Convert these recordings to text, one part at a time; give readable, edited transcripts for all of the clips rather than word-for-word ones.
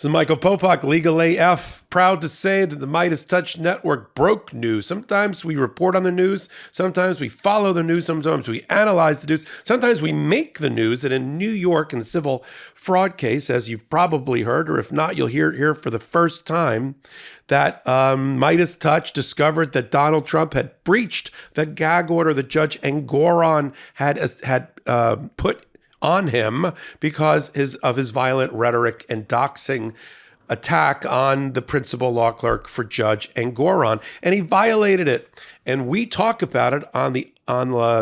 This is Michael Popok, Legal AF, proud to say that the Meidas Touch Network broke news. Sometimes we report on the news, sometimes we follow the news, sometimes we analyze the news, sometimes we make the news. And in New York, in the civil fraud case, as you've probably heard, or if not, you'll hear it here for the first time, that Meidas Touch discovered that Donald Trump had breached the gag order that Judge Engoron had put on him because of his violent rhetoric and doxing attack on the principal law clerk for Judge Engoron, and he violated it. And we talk about it on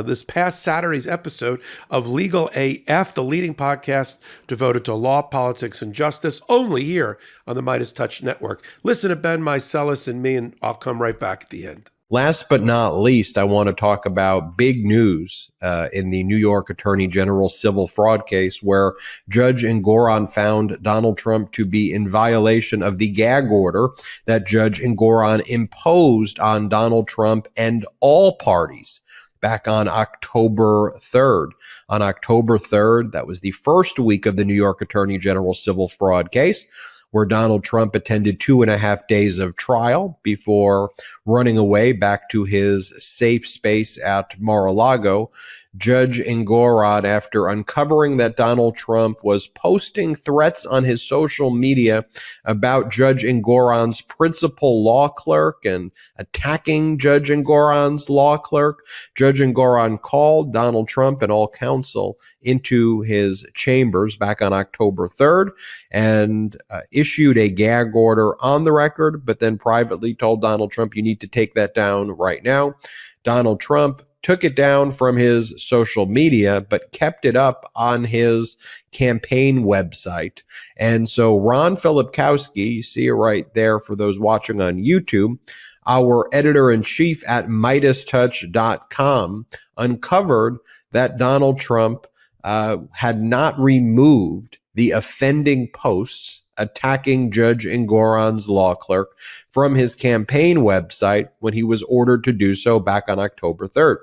this past Saturday's episode of Legal AF, the leading podcast devoted to law, politics, and justice, only here on the Meidas Touch Network. Listen to Ben, Meiselas, and me, and I'll come right back at the end. Last but not least, I want to talk about big news in the New York Attorney General civil fraud case where Judge Engoron found Donald Trump to be in violation of the gag order that Judge Engoron imposed on Donald Trump and all parties back on October 3rd. On October 3rd, that was the first week of the New York Attorney General civil fraud case, where Donald Trump attended 2.5 days of trial before running away back to his safe space at Mar-a-Lago. Judge Engoron, after uncovering that Donald Trump was posting threats on his social media about Judge Engoron's principal law clerk and attacking Judge Engoron's law clerk, Judge Engoron called Donald Trump and all counsel into his chambers back on October 3rd and issued a gag order on the record, but then privately told Donald Trump, you need to take that down right now. Donald Trump took it down from his social media, but kept it up on his campaign website. And so Ron Filipkowski, you see it right there for those watching on YouTube, our editor-in-chief at MeidasTouch.com, uncovered that Donald Trump had not removed the offending posts attacking Judge Engoron's law clerk from his campaign website when he was ordered to do so back on October 3rd.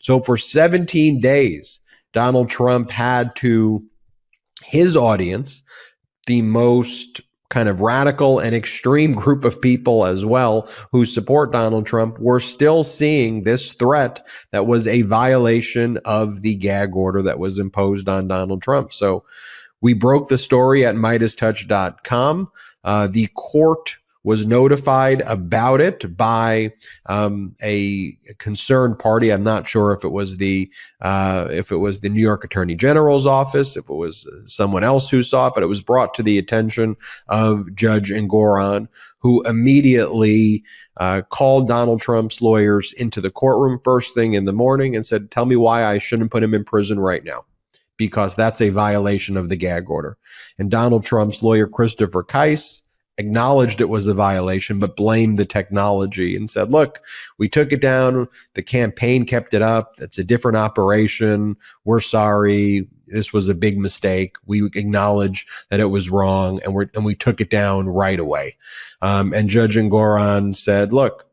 So for 17 days, Donald Trump had to his audience, the most kind of radical and extreme group of people as well who support Donald Trump, were still seeing this threat that was a violation of the gag order that was imposed on Donald Trump. So we broke the story at MeidasTouch.com. The court was notified about it by a concerned party. I'm not sure if it was the New York Attorney General's office, if it was someone else who saw it, but it was brought to the attention of Judge Engoron, who immediately called Donald Trump's lawyers into the courtroom first thing in the morning and said, tell me why I shouldn't put him in prison right now, because that's a violation of the gag order. And Donald Trump's lawyer, Christopher Keiss, acknowledged it was a violation, but blamed the technology and said, look, we took it down. The campaign kept it up. It's a different operation. We're sorry. This was a big mistake. We acknowledge that it was wrong, and we took it down right away. And Judge Engoron said, look,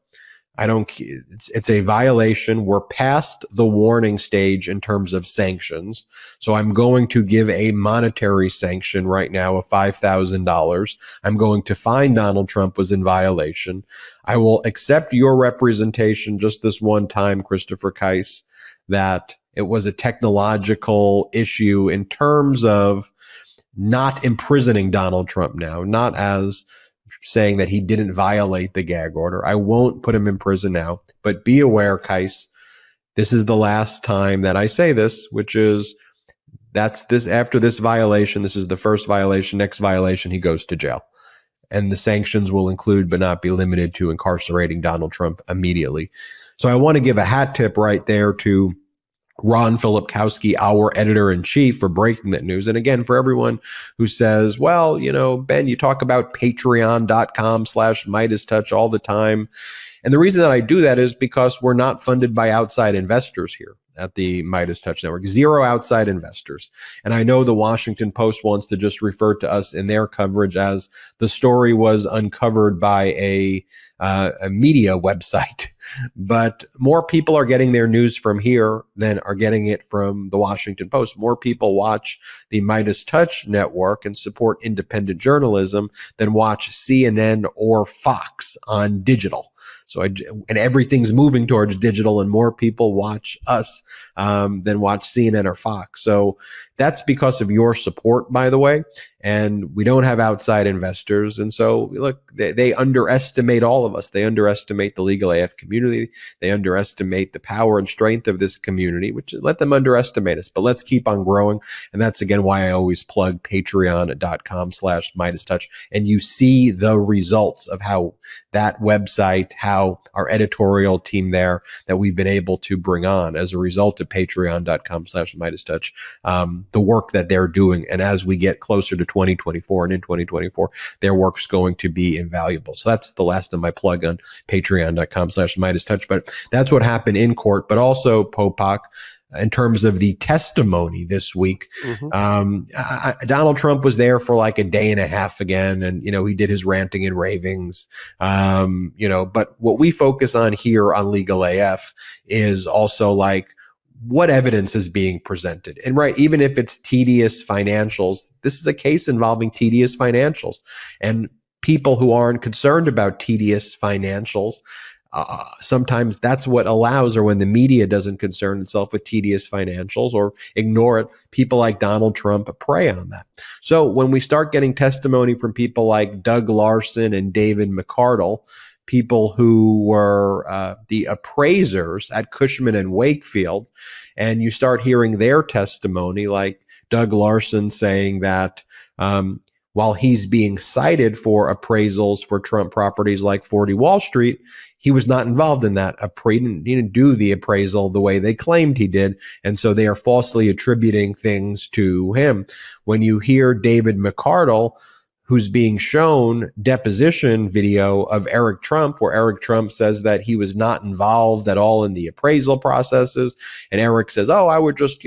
it's a violation. We're past the warning stage in terms of sanctions. So I'm going to give a monetary sanction right now of $5,000. I'm going to find Donald Trump was in violation. I will accept your representation just this one time, Christopher Keiss, that it was a technological issue in terms of not imprisoning Donald Trump now, not as saying that he didn't violate the gag order. I won't put him in prison now, but be aware, Keiss, this is the last time that I say this, which is after this violation, this is the first violation, next violation, he goes to jail. And the sanctions will include, but not be limited to, incarcerating Donald Trump immediately. So I want to give a hat tip right there to Ron Filipkowski, our editor-in-chief, for breaking that news. And again, for everyone who says, well, Ben, you talk about patreon.com/MeidasTouch all the time. And the reason that I do that is because we're not funded by outside investors here at the Meidas Touch Network. Zero outside investors. And I know the Washington Post wants to just refer to us in their coverage as the story was uncovered by a media website. but more people are getting their news from here than are getting it from the Washington Post. More people watch the Meidas Touch Network and support independent journalism than watch CNN or Fox on digital. And everything's moving towards digital, and more people watch us than watch CNN or Fox. So that's because of your support, by the way. And we don't have outside investors. And so, look, they underestimate all of us. They underestimate the legal AF community. They underestimate the power and strength of this community, which let them underestimate us. But let's keep on growing. And that's, again, why I always plug patreon.com/MeidasTouch. And you see the results of how that website, how our editorial team there that we've been able to bring on as a result of patreon.com/MeidasTouch, the work that they're doing. And as we get closer to 2024 and in 2024, their work's going to be invaluable. So that's the last of my plug on patreon.com/MeidasTouch. But that's what happened in court. But also, Popok, in terms of the testimony this week, Donald Trump was there for like a day and a half again. And, he did his ranting and ravings, but what we focus on here on Legal AF is also like, what evidence is being presented? And right, even if it's tedious financials, this is a case involving tedious financials. And people who aren't concerned about tedious financials, sometimes that's what allows, or when the media doesn't concern itself with tedious financials or ignore it, people like Donald Trump prey on that. So when we start getting testimony from people like Doug Larson and David McArdle, people who were the appraisers at Cushman and Wakefield, and you start hearing their testimony, like Doug Larson saying that while he's being cited for appraisals for Trump properties like 40 Wall Street, he was not involved in that. He didn't do the appraisal the way they claimed he did, and so they are falsely attributing things to him. When you hear David McArdle, who's being shown deposition video of Eric Trump, where Eric Trump says that he was not involved at all in the appraisal processes. And Eric says, I was just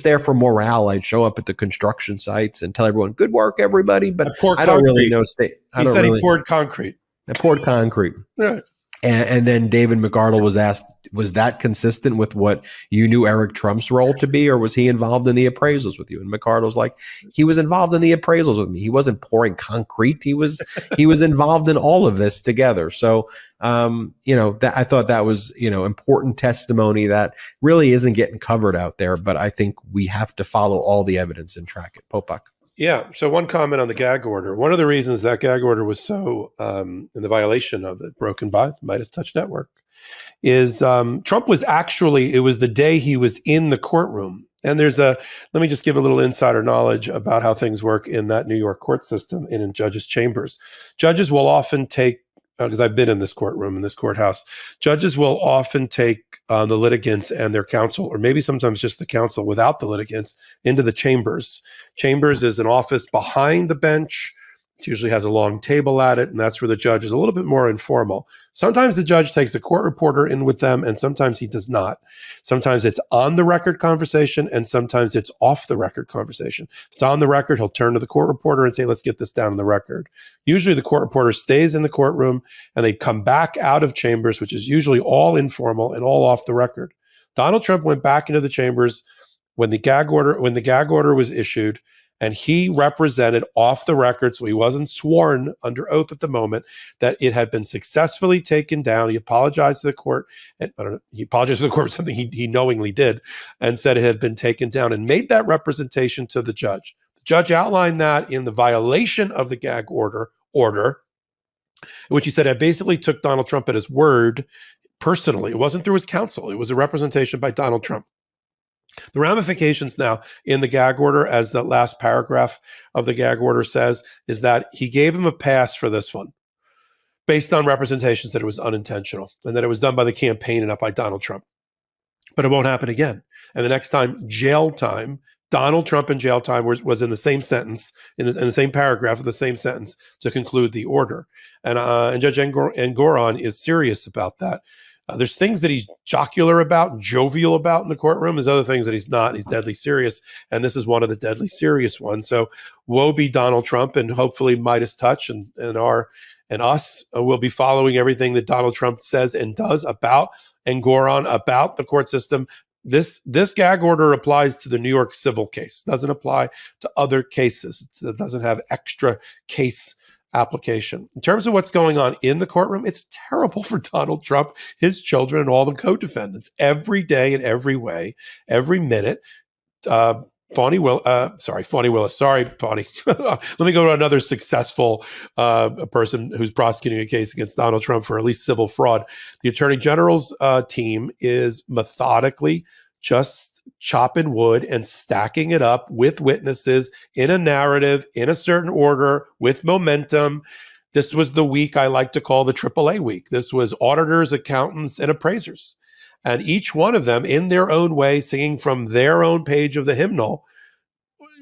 there for morale. I'd show up at the construction sites and tell everyone, good work, everybody. But I don't really know. He said he poured concrete. I poured concrete. Right. And then David McArdle was asked, was that consistent with what you knew Eric Trump's role to be, or was he involved in the appraisals with you? And McArdle's like, he was involved in the appraisals with me. He wasn't pouring concrete. He was involved in all of this together. So, I thought that was, important testimony that really isn't getting covered out there, but I think we have to follow all the evidence and track it. Popok. Yeah. So one comment on the gag order. One of the reasons that gag order was so in the violation of it, broken by the Meidas Touch Network, is Trump was actually, it was the day he was in the courtroom. And let me just give a little insider knowledge about how things work in that New York court system and in judges' chambers. Judges will often take, because I've been in this courtroom, in this courthouse, judges will often take the litigants and their counsel, or maybe sometimes just the counsel without the litigants, into the chambers. Chambers is an office behind the bench. It usually has a long table at it, and that's where the judge is a little bit more informal. Sometimes the judge takes a court reporter in with them, and sometimes he does not. Sometimes it's on the record conversation, and sometimes it's off the record conversation. If it's on the record, he'll turn to the court reporter and say, let's get this down on the record. Usually the court reporter stays in the courtroom, and they come back out of chambers, which is usually all informal and all off the record. Donald Trump went back into the chambers when the gag order was issued, and he represented off the record, so he wasn't sworn under oath at the moment, that it had been successfully taken down. He apologized to the court, and he apologized to the court for something he knowingly did, and said it had been taken down, and made that representation to the judge. The judge outlined that in the violation of the gag order, in which he said I basically took Donald Trump at his word personally. It wasn't through his counsel. It was a representation by Donald Trump. The ramifications now in the gag order, as the last paragraph of the gag order says, is that he gave him a pass for this one based on representations that it was unintentional and that it was done by the campaign and not by Donald Trump. But it won't happen again. And the next time, jail time, Donald Trump in jail time was in the same sentence, in the same paragraph of the same sentence to conclude the order. And Judge Engoron is serious about that. There's things that he's jocular about, jovial about in the courtroom. There's other things that he's not. He's deadly serious, and this is one of the deadly serious ones. So woe be Donald Trump, and hopefully MeidasTouch and us will be following everything that Donald Trump says and does about Engoron, about the court system. This gag order applies to the New York civil case. It doesn't apply to other cases. It doesn't have extra case application. In terms of what's going on in the courtroom, it's terrible for Donald Trump, his children, and all the co-defendants. Every day in every way, every minute, Fawny Willis. Sorry, Fawny. Let me go to another successful person who's prosecuting a case against Donald Trump for at least civil fraud. The Attorney General's team is methodically just chopping wood and stacking it up with witnesses in a narrative, in a certain order, with momentum. This was the week I like to call the AAA week. This was auditors, accountants, and appraisers. And each one of them, in their own way, singing from their own page of the hymnal,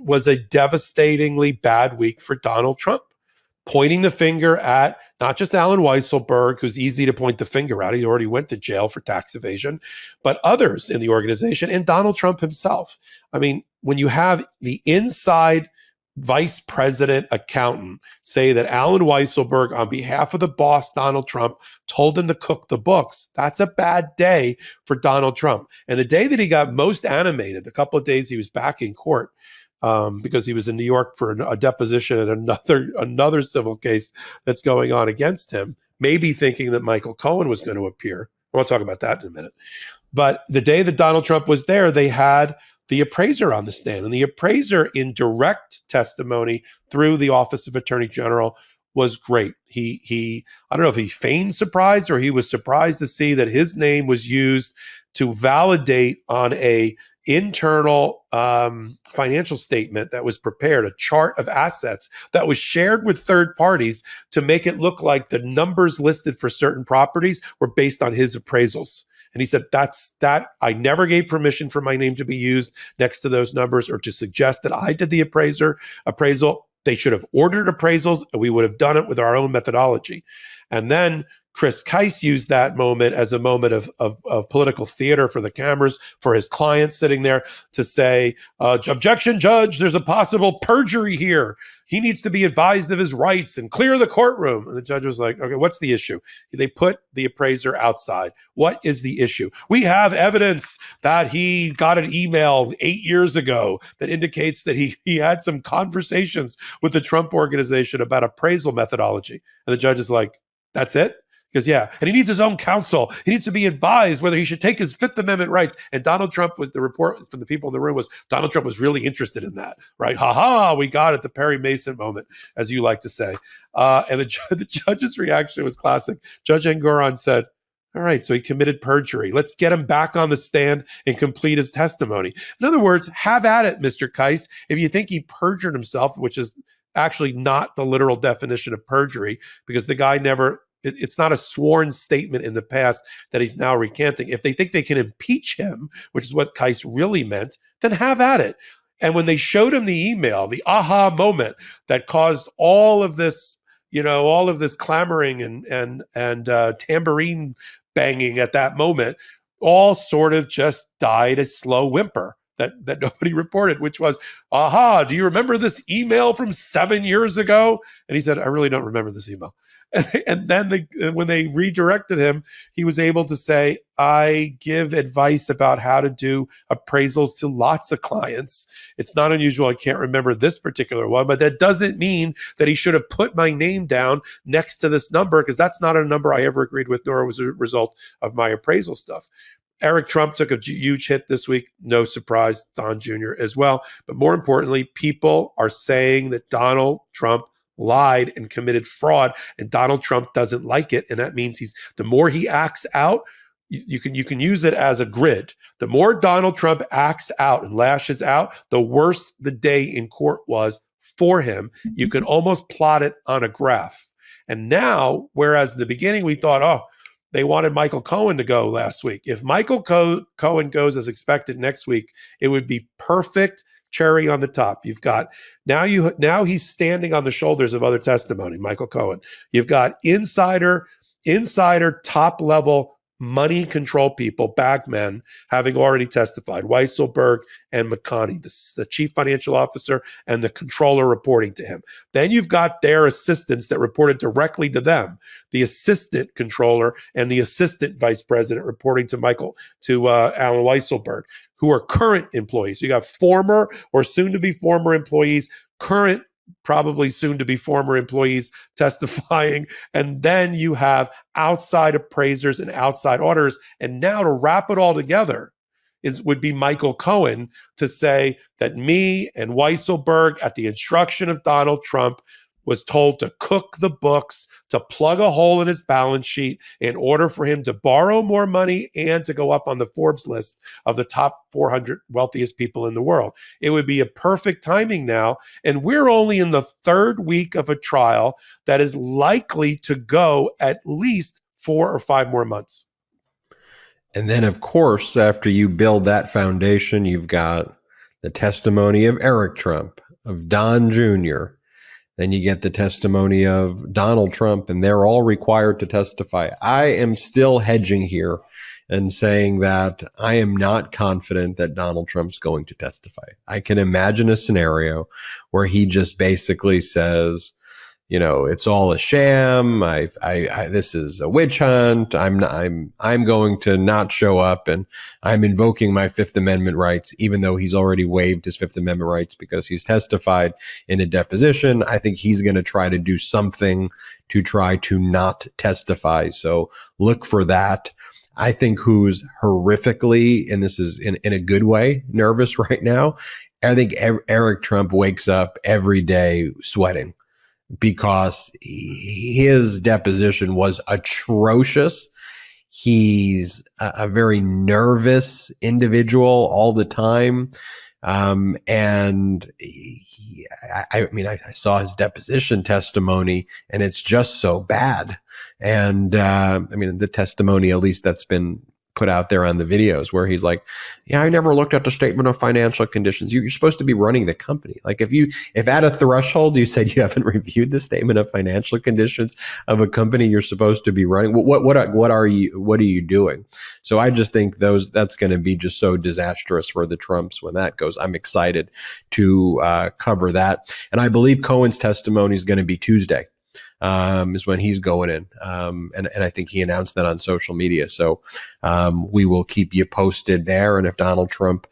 was a devastatingly bad week for Donald Trump, pointing the finger at not just Alan Weisselberg, who's easy to point the finger at. He already went to jail for tax evasion, but others in the organization and Donald Trump himself. I mean, when you have the inside vice president accountant say that Alan Weisselberg, on behalf of the boss, Donald Trump, told him to cook the books, that's a bad day for Donald Trump. And the day that he got most animated, the couple of days he was back in court, because he was in New York for a deposition and another civil case that's going on against him, maybe thinking that Michael Cohen was going to appear. We'll talk about that in a minute. But the day that Donald Trump was there, they had the appraiser on the stand. And the appraiser, in direct testimony through the Office of Attorney General, was great. He I don't know if he feigned surprise or he was surprised to see that his name was used to validate on a internal financial statement that was prepared, a chart of assets that was shared with third parties to make it look like the numbers listed for certain properties were based on his appraisals. And he said, that I never gave permission for my name to be used next to those numbers or to suggest that I did the appraisal. They should have ordered appraisals, and we would have done it with our own methodology. And then Chris Keiss used that moment as a moment of political theater for the cameras, for his clients sitting there to say, objection, judge, there's a possible perjury here. He needs to be advised of his rights and clear the courtroom. And the judge was like, okay, what's the issue? They put the appraiser outside. What is the issue? We have evidence that he got an email 8 years ago that indicates that he had some conversations with the Trump organization about appraisal methodology. And the judge is like, that's it? Because, yeah, and he needs his own counsel. He needs to be advised whether he should take his Fifth Amendment rights. And Donald Trump, was the report from the people in the room was Donald Trump was really interested in that, right? Ha ha, we got it, the Perry Mason moment, as you like to say. And the judge's reaction was classic. Judge Engoron said, all right, so he committed perjury. Let's get him back on the stand and complete his testimony. In other words, have at it, Mr. Keiss. If you think he perjured himself, which is actually not the literal definition of perjury, because the guy never... It's not a sworn statement in the past that he's now recanting. If they think they can impeach him, which is what Keiss really meant, then have at it. And when they showed him the email, the aha moment that caused all of this, all of this clamoring and tambourine banging at that moment, all sort of just died a slow whimper that nobody reported, which was, aha, do you remember this email from 7 years ago? And he said, I really don't remember this email. And then when they redirected him, he was able to say, I give advice about how to do appraisals to lots of clients. It's not unusual. I can't remember this particular one, but that doesn't mean that he should have put my name down next to this number, because that's not a number I ever agreed with, nor was a result of my appraisal stuff. Eric Trump took a huge hit this week. No surprise, Don Jr. as well. But more importantly, people are saying that Donald Trump lied and committed fraud, and Donald Trump doesn't like it. And that means the more he acts out, you can use it as a grid. The more Donald Trump acts out and lashes out, the worse the day in court was for him. You can almost plot it on a graph. And now, whereas in the beginning we thought, they wanted Michael Cohen to go last week. If Michael Cohen goes as expected next week, it would be perfect cherry on the top. You've got now he's standing on the shoulders of other testimony, Michael Cohen. You've got insider top level money control people, bagmen, having already testified, Weisselberg and McConney, the chief financial officer and the controller reporting to him. Then you've got their assistants that reported directly to them, the assistant controller and the assistant vice president reporting to Alan Weisselberg, who are current employees. So you got former or soon to be former employees, current probably soon to be former employees testifying. And then you have outside appraisers and outside auditors. And now to wrap it all together would be Michael Cohen to say that me and Weisselberg, at the instruction of Donald Trump, was told to cook the books, to plug a hole in his balance sheet in order for him to borrow more money and to go up on the Forbes list of the top 400 wealthiest people in the world. It would be a perfect timing now. And we're only in the third week of a trial that is likely to go at least 4 or 5 more months. And then, of course, after you build that foundation, you've got the testimony of Eric Trump, of Don Jr., then you get the testimony of Donald Trump, and they're all required to testify. I am still hedging here and saying that I am not confident that Donald Trump's going to testify. I can imagine a scenario where he just basically says, you know, it's all a sham. This is a witch hunt. I'm going to not show up, and I'm invoking my Fifth Amendment rights, even though he's already waived his Fifth Amendment rights because he's testified in a deposition. I think he's going to try to do something to try to not testify. So look for that. I think who's horrifically, and this is in a good way, nervous right now. I think Eric Trump wakes up every day sweating, because his deposition was atrocious. He's a very nervous individual all the time. And I saw his deposition testimony, and it's just so bad. And the testimony, at least that's been put out there on the videos, where he's like, yeah, I never looked at the statement of financial conditions. You're supposed to be running the company. Like if at a threshold you said you haven't reviewed the statement of financial conditions of a company you're supposed to be running, what are you doing? So I just think that's going to be just so disastrous for the Trumps when that goes. I'm excited to cover that. And I believe Cohen's testimony is going to be Tuesday. Is when he's going in. And I think he announced that on social media. So we will keep you posted there. And if Donald Trump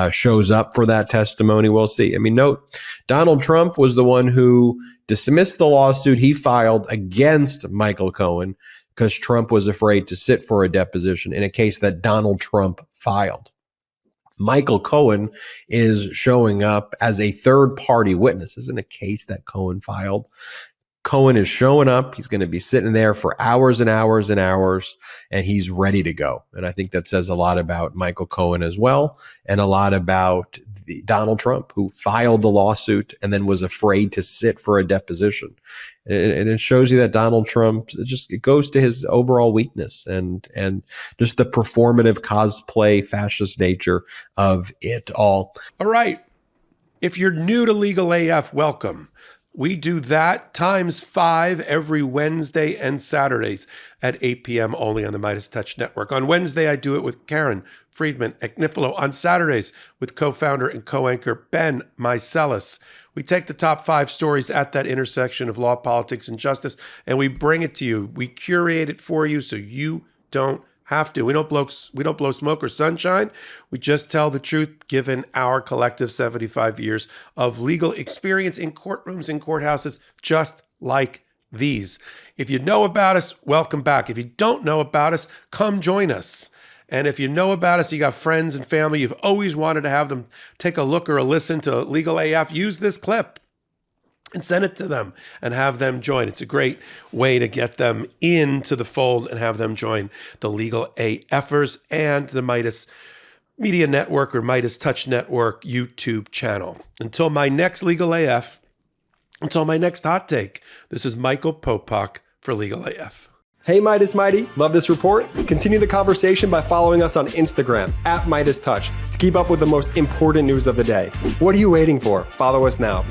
shows up for that testimony, we'll see. I mean, note, Donald Trump was the one who dismissed the lawsuit he filed against Michael Cohen because Trump was afraid to sit for a deposition in a case that Donald Trump filed. Michael Cohen is showing up as a third-party witness. This isn't a case that Cohen filed. Cohen is showing up. He's going to be sitting there for hours and hours and hours, and he's ready to go. And I think that says a lot about Michael Cohen as well, and a lot about Donald Trump, who filed the lawsuit and then was afraid to sit for a deposition. And it shows you that Donald Trump, it goes to his overall weakness and just the performative cosplay fascist nature of it all. All right. If you're new to Legal AF, welcome. We do that times 5 every Wednesday and Saturdays at 8 p.m. only on the Meidas Touch Network. On Wednesday, I do it with Karen Friedman Eknifilo. On Saturdays, with co-founder and co-anchor Ben Meiselas. We take the top 5 stories at that intersection of law, politics, and justice, and we bring it to you. We curate it for you so you don't have to. We don't blow smoke or sunshine. We just tell the truth, given our collective 75 years of legal experience in courtrooms and courthouses just like these. If you know about us, welcome back. If you don't know about us, come join us. And if you know about us, you got friends and family, you've always wanted to have them take a look or a listen to Legal AF, use this clip and send it to them and have them join. It's a great way to get them into the fold and have them join the Legal AFers and the Meidas Media Network or Meidas Touch Network YouTube channel. Until my next Legal AF, until my next hot take, this is Michael Popok for Legal AF. Hey Meidas Mighty, love this report? Continue the conversation by following us on Instagram at Meidas Touch to keep up with the most important news of the day. What are you waiting for? Follow us now.